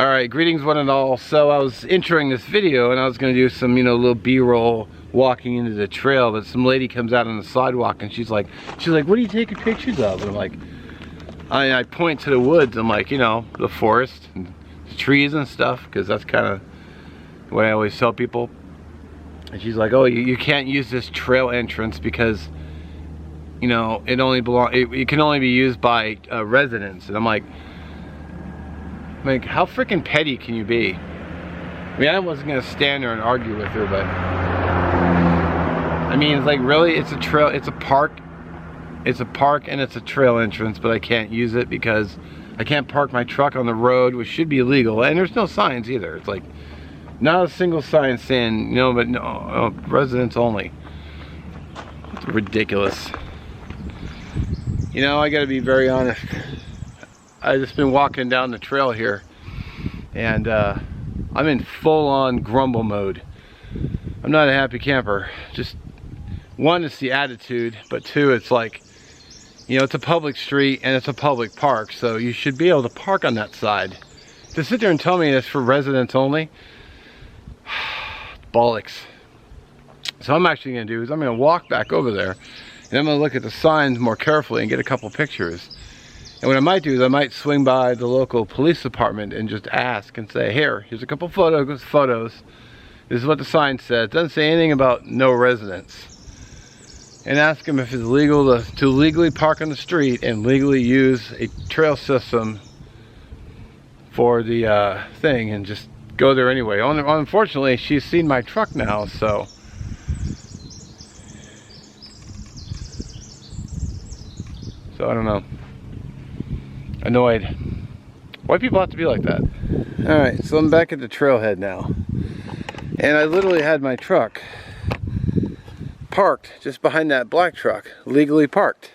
Alright, greetings one and all. So I was entering this video and I was going to do some, little B-roll walking into the trail, but some lady comes out on the sidewalk and she's like, what are you taking pictures of? And I'm like, I point to the woods. I'm like, the forest and the trees and stuff, because that's kind of what I always tell people. And she's like, oh, you can't use this trail entrance because, it can only be used by residents. And I'm like, how freaking petty can you be? I mean, I wasn't gonna stand there and argue with her, but I mean, it's like, really, it's a trail, it's a park and it's a trail entrance, but I can't use it because I can't park my truck on the road, which should be illegal, and there's no signs either. It's like, not a single sign saying, no, residents only. It's ridiculous. I gotta be very honest. I've just been walking down the trail here and I'm in full-on grumble mode. I'm not a happy camper. Just one, it's the attitude, but two, it's like, it's a public street and it's a public park, so you should be able to park on that side. To sit there and tell me it's for residents only, bollocks. So what I'm actually gonna do is I'm gonna walk back over there and I'm gonna look at the signs more carefully and get a couple pictures. And what I might do is I might swing by the local police department and just ask and say, here's a couple photos. This is what the sign says. It doesn't say anything about no residents. And ask them if it's legal to legally park on the street and legally use a trail system for the thing, and just go there anyway. Unfortunately, she's seen my truck now, so. So I don't know. Annoyed. Why people have to be like that? Alright, so I'm back at the trailhead now. And I literally had my truck parked just behind that black truck. Legally parked.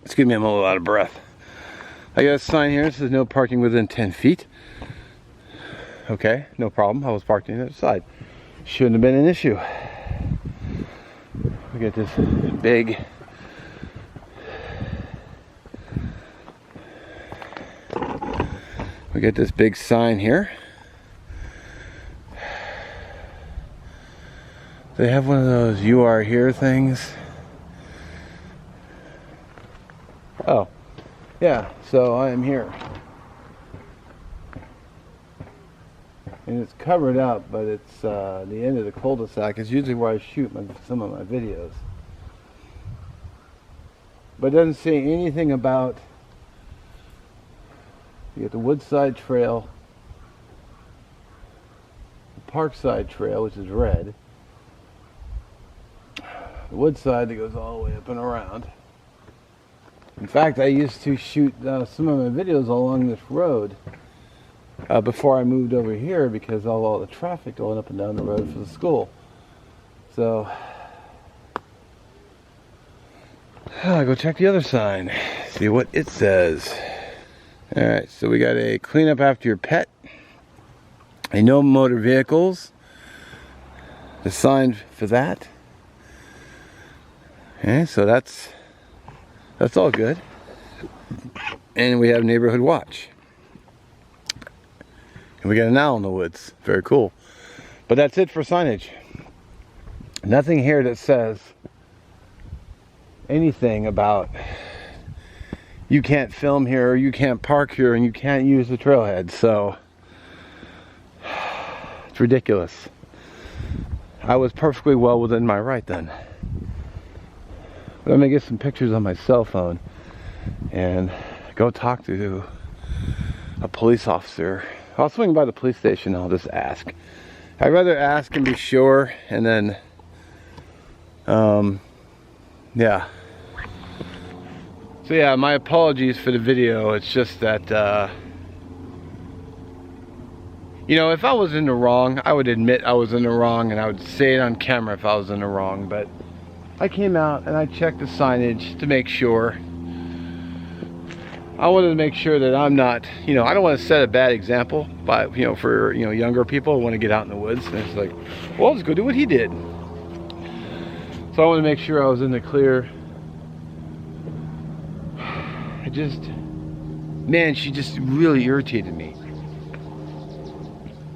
Excuse me, I'm a little out of breath. I got a sign here that says no parking within 10 feet. Okay, no problem. I was parked on the other side. Shouldn't have been an issue. We got this big sign here. They have one of those "you are here" things. Oh, yeah, so I am here. And it's covered up, but it's the end of the cul-de-sac. It's usually where I shoot some of my videos. But it doesn't say anything about. You get the Woodside Trail, the Parkside Trail, which is red, the Woodside that goes all the way up and around. In fact, I used to shoot some of my videos along this road before I moved over here because of all the traffic going up and down the road for the school. So, I'll go check the other sign, see what it says. Alright, so we got a clean up after your pet, a no motor vehicles, the sign for that. Okay, so that's all good. And we have neighborhood watch. And we got an owl in the woods. Very cool. But that's it for signage. Nothing here that says anything about you can't film here, or you can't park here, and you can't use the trailhead. So it's ridiculous. I was perfectly well within my right then. But I'm gonna get some pictures on my cell phone and go talk to a police officer. I'll swing by the police station and I'll just ask. I'd rather ask and be sure, and then yeah. So yeah, my apologies for the video. It's just that, if I was in the wrong, I would admit I was in the wrong, and I would say it on camera if I was in the wrong. But I came out and I checked the signage to make sure. I wanted to make sure that I'm not, I don't want to set a bad example, but for younger people who want to get out in the woods. And it's like, well, let's go do what he did. So I want to make sure I was in the clear. man, she just really irritated me.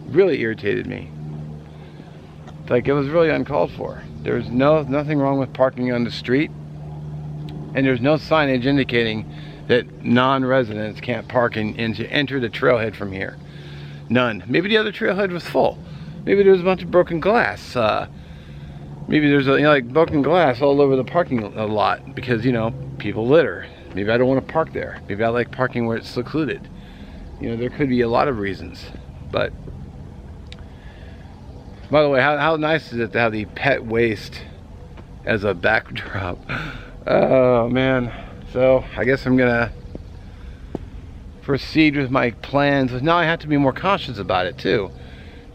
Really irritated me. Like, it was really uncalled for. There's nothing wrong with parking on the street, and there's no signage indicating that non-residents can't park and to enter the trailhead from here. None. Maybe the other trailhead was full. Maybe there was a bunch of broken glass. Maybe there's like broken glass all over the parking lot because, you know, people litter. Maybe I don't want to park there. Maybe I like parking where it's secluded. You know, there could be a lot of reasons. But by the way, how nice is it to have the pet waste as a backdrop? Oh man. So I guess I'm gonna proceed with my plans. Now I have to be more cautious about it too,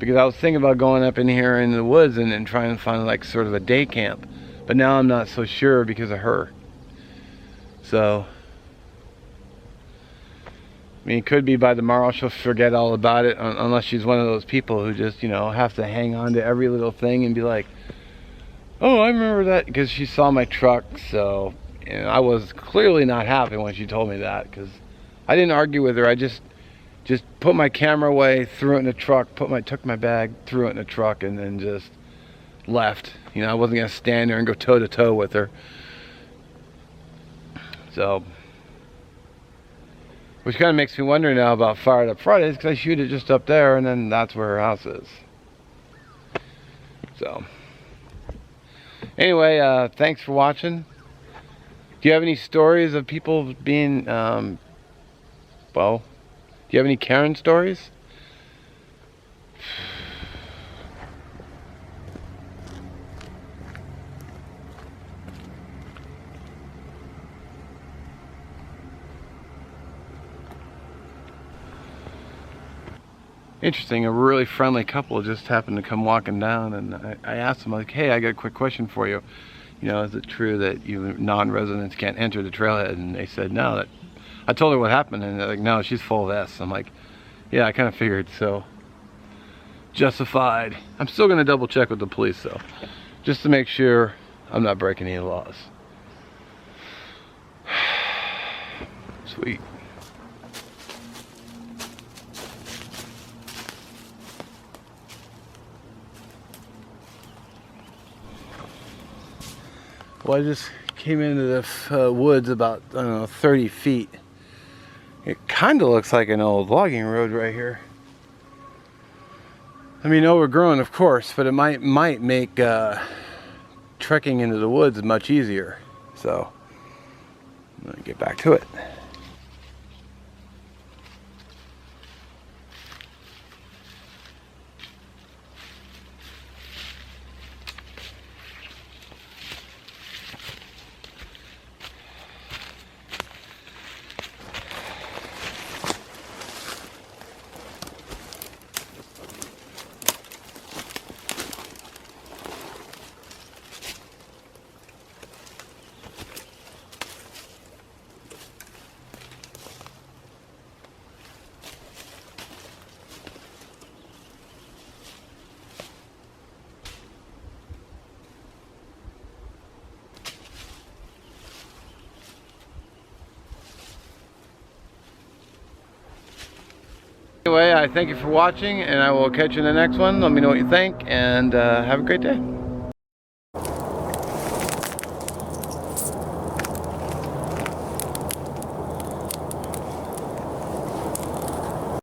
because I was thinking about going up in here in the woods and trying to find like sort of a day camp, but now I'm not so sure because of her. So I mean, it could be by tomorrow she'll forget all about it, unless she's one of those people who just, you know, have to hang on to every little thing and be like, oh, I remember that, because she saw my truck. So, you know, I was clearly not happy when she told me that, because I didn't argue with her. I just put my camera away, threw it in the truck, took my bag, threw it in the truck, and then just left. You know, I wasn't gonna stand there and go toe to toe with her. So, which kind of makes me wonder now about Fired Up Fridays, because I shoot it just up there, and then that's where her house is. So, anyway, thanks for watching. Do you have any stories of people being, well, do you have any Karen stories? Interesting, a really friendly couple just happened to come walking down, and I asked them, like, hey, I got a quick question for you. You know, is it true that you non-residents can't enter the trailhead? And they said no. I told her what happened, and they're like, no, she's full of S. I'm like, yeah, I kind of figured, so justified. I'm still going to double check with the police though, just to make sure I'm not breaking any laws. Sweet. Well, I just came into the woods about, I don't know, 30 feet. It kind of looks like an old logging road right here. I mean, overgrown, of course, but it might make trekking into the woods much easier. So, I'm gonna get back to it. Anyway, I thank you for watching, and I will catch you in the next one. Let me know what you think, and have a great day.